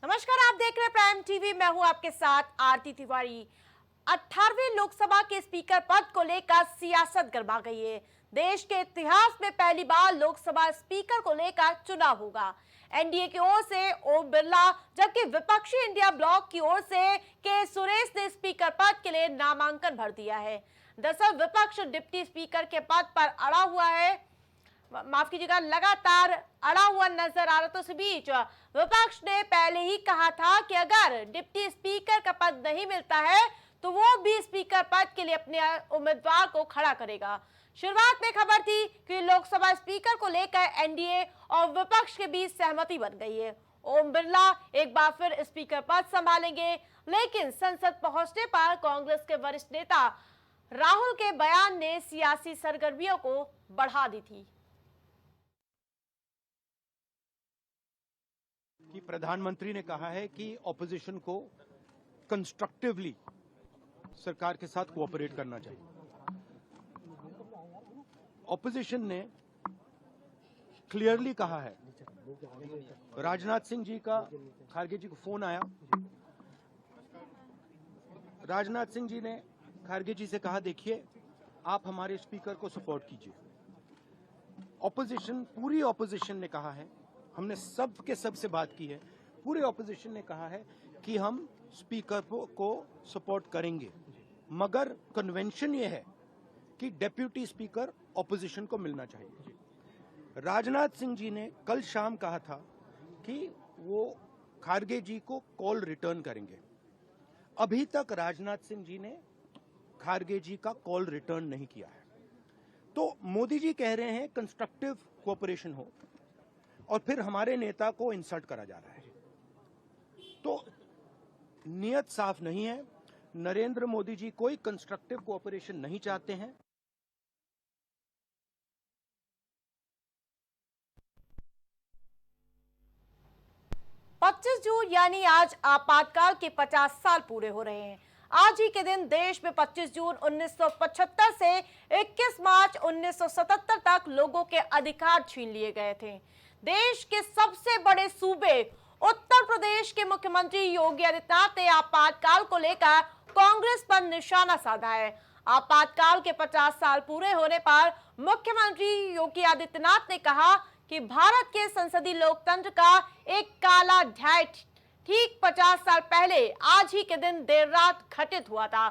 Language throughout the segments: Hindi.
नमस्कार, आप देख रहे हैं प्राइम टीवी। मैं हूं आपके साथ आरती तिवारी। 18वें लोकसभा के स्पीकर पद को लेकर सियासत गरमा गई है। देश के इतिहास में पहली बार लोकसभा स्पीकर को लेकर चुनाव होगा। एनडीए की ओर से ओम बिरला, जबकि विपक्षी इंडिया ब्लॉक की ओर से के सुरेश ने स्पीकर पद के लिए नामांकन भर दिया है। दरअसल विपक्ष डिप्टी स्पीकर के पद पर अड़ा हुआ है, माफ कीजिएगा, लगातार अड़ा हुआ नजर आ रहा। तो इस बीच विपक्ष ने पहले ही कहा था कि अगर डिप्टी स्पीकर का पद नहीं मिलता है तो वो भी स्पीकर पद के लिए अपने उम्मीदवार को खड़ा करेगा। शुरुआत में खबर थी कि लोकसभा स्पीकर को लेकर एनडीए और विपक्ष के बीच सहमति बन गई है। ओम बिरला एक बार फिर स्पीकर पद संभालेंगे, लेकिन संसद पहुंचने पर कांग्रेस के वरिष्ठ नेता राहुल के बयान ने सियासी सरगर्मियों को बढ़ा दी थी। कि प्रधानमंत्री ने कहा है कि ऑपोजिशन को कंस्ट्रक्टिवली सरकार के साथ कोऑपरेट करना चाहिए। ऑपोजिशन ने क्लियरली कहा है, राजनाथ सिंह जी का खारगे जी को फोन आया, राजनाथ सिंह जी ने खारगे जी से कहा देखिए आप हमारे स्पीकर को सपोर्ट कीजिए। ऑपोजिशन, पूरी ऑपोजिशन ने कहा है, हमने सब के सब से बात की है, पूरे ऑपोजिशन ने कहा है कि हम स्पीकर को सपोर्ट करेंगे, मगर कन्वेंशन ये है कि डेप्यूटी स्पीकर ऑपोजिशन को मिलना चाहिए। राजनाथ सिंह जी ने कल शाम कहा था कि वो खारगे जी को कॉल रिटर्न करेंगे। अभी तक राजनाथ सिंह जी ने खारगे जी का कॉल रिटर्न नहीं किया है। तो मोदी जी कह रहे हैं कंस्ट्रक्टिव कोऑपरेशन हो, और फिर हमारे नेता को इंसल्ट करा जा रहा है। तो नियत साफ नहीं है। नरेंद्र मोदी जी कोई कंस्ट्रक्टिव कोऑपरेशन नहीं चाहते हैं। जून यानी आज आपातकाल के 50 साल पूरे हो रहे हैं। आज ही के दिन देश में 25 जून 1975 से 21 मार्च 1977 तक लोगों के अधिकार छीन लिए गए थे। देश के सबसे बड़े सूबे उत्तर प्रदेश के मुख्यमंत्री योगी आदित्यनाथ ने आपातकाल को लेकर कांग्रेस पर निशाना साधा है। आपातकाल के 50 साल पूरे होने पर मुख्यमंत्री योगी आदित्यनाथ ने कहा कि भारत के संसदीय लोकतंत्र का एक काला अध्याय ठीक 50 साल पहले आज ही के दिन देर रात घटित हुआ था,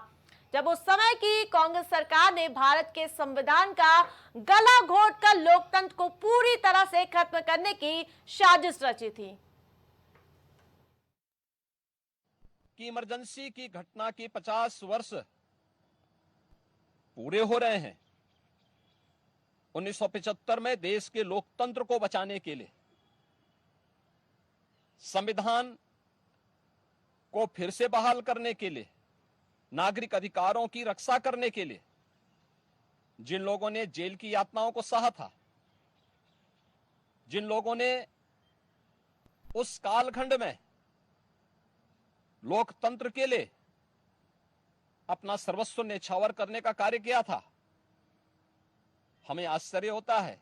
जब उस समय की कांग्रेस सरकार ने भारत के संविधान का गला घोंटकर लोकतंत्र को पूरी तरह से खत्म करने की साजिश रची थी। कि इमरजेंसी की घटना के 50 वर्ष पूरे हो रहे हैं। 1975 में देश के लोकतंत्र को बचाने के लिए, संविधान को फिर से बहाल करने के लिए, नागरिक अधिकारों की रक्षा करने के लिए जिन लोगों ने जेल की यातनाओं को सहा था, जिन लोगों ने उस कालखंड में लोकतंत्र के लिए अपना सर्वस्व न्यौछावर करने का कार्य किया था, हमें आश्चर्य होता है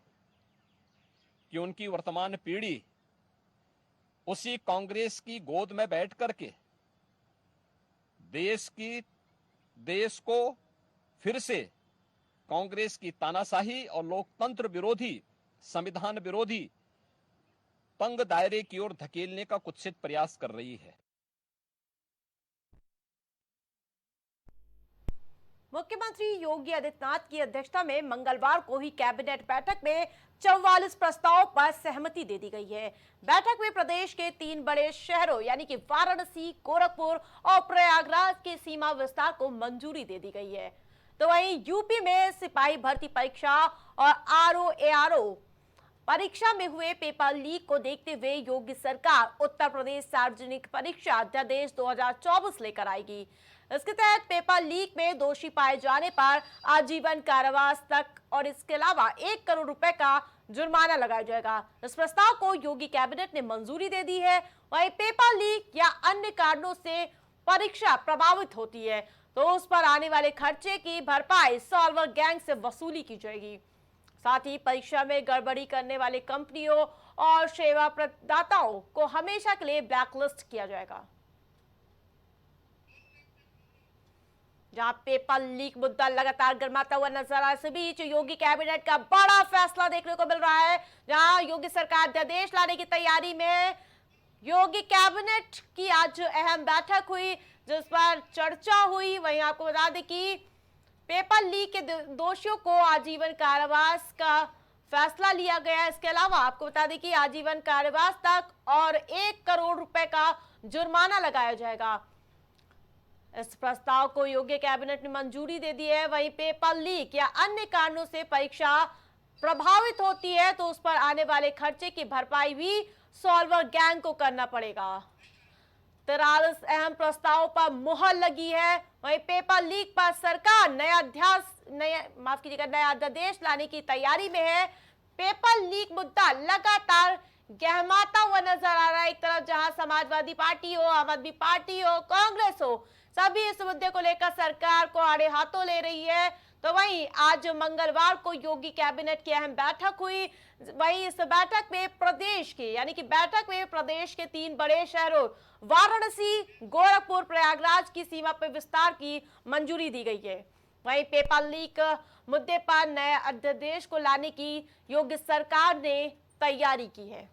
कि उनकी वर्तमान पीढ़ी उसी कांग्रेस की गोद में बैठ करके देश को फिर से कांग्रेस की तानाशाही और लोकतंत्र विरोधी, संविधान विरोधी तंग दायरे की ओर धकेलने का कुत्सित प्रयास कर रही है। मुख्यमंत्री योगी आदित्यनाथ की अध्यक्षता में मंगलवार को ही कैबिनेट बैठक में 44 प्रस्तावों पर सहमति दे दी गई है। बैठक में प्रदेश के 3 बड़े शहरों यानी कि वाराणसी, गोरखपुर और प्रयागराज के सीमा विस्तार को मंजूरी दे दी गई है। तो वहीं यूपी में सिपाही भर्ती परीक्षा और आरओ परीक्षा में हुए पेपर लीक को देखते हुए योगी सरकार उत्तर प्रदेश सार्वजनिक परीक्षा अध्यादेश 2024 लेकर आएगी। इसके तहत पेपर लीक में दोषी पाए जाने पर आजीवन कारावास तक और इसके अलावा 1 करोड़ रुपए का जुर्माना लगाया जाएगा। इस प्रस्ताव को योगी कैबिनेट ने मंजूरी दे दी है। वहीं पेपर लीक या अन्य कारणों से परीक्षा प्रभावित होती है तो उस पर आने वाले खर्चे की भरपाई सॉल्वर गैंग से वसूली की जाएगी। साथ ही परीक्षा में गड़बड़ी करने वाली कंपनियों और सेवा प्रदाताओं को हमेशा के लिए ब्लैकलिस्ट किया जाएगा। जहां पेपर लीक मुद्दा लगातार गर्माता हुआ नजर आ रहा है, इस बीच योगी कैबिनेट का बड़ा फैसला देखने को मिल रहा है, जहां योगी सरकार अध्यादेश लाने की तैयारी में। योगी कैबिनेट की आज अहम बैठक हुई जिस पर चर्चा हुई। वहीं आपको बता दें कि पेपर लीक के दोषियों को आजीवन कारावास का फैसला लिया गया। इसके अलावा आपको बता दें कि आजीवन कारावास तक और 1 करोड़ रुपए का जुर्माना लगाया जाएगा। इस प्रस्ताव को योगी कैबिनेट ने मंजूरी दे दी है। वहीं पेपर लीक या अन्य कारणों से परीक्षा प्रभावित होती है तो उस पर आने वाले खर्चे की भरपाई भी सॉल्वर गैंग को करना पड़ेगा। 43 अहम प्रस्तावों पर मुहर लगी है। वहीं पेपर लीक पर सरकार नया अध्यादेश लाने की तैयारी में है। पेपर लीक मुद्दा लगातार गहमाता हुआ नजर आ रहा है। एक तरफ जहां समाजवादी पार्टी हो, आम आदमी पार्टी हो, कांग्रेस हो, सभी इस मुद्दे को लेकर सरकार को आड़े हाथों ले रही है, तो वहीं आज मंगलवार को योगी कैबिनेट की अहम बैठक हुई। वहीं इस बैठक में प्रदेश के 3 बड़े शहरों वाराणसी, गोरखपुर, प्रयागराज की सीमा पर विस्तार की मंजूरी दी गई है। वहीं पेपर लीक मुद्दे पर नए अध्यादेश को लाने की योगी सरकार ने तैयारी की है।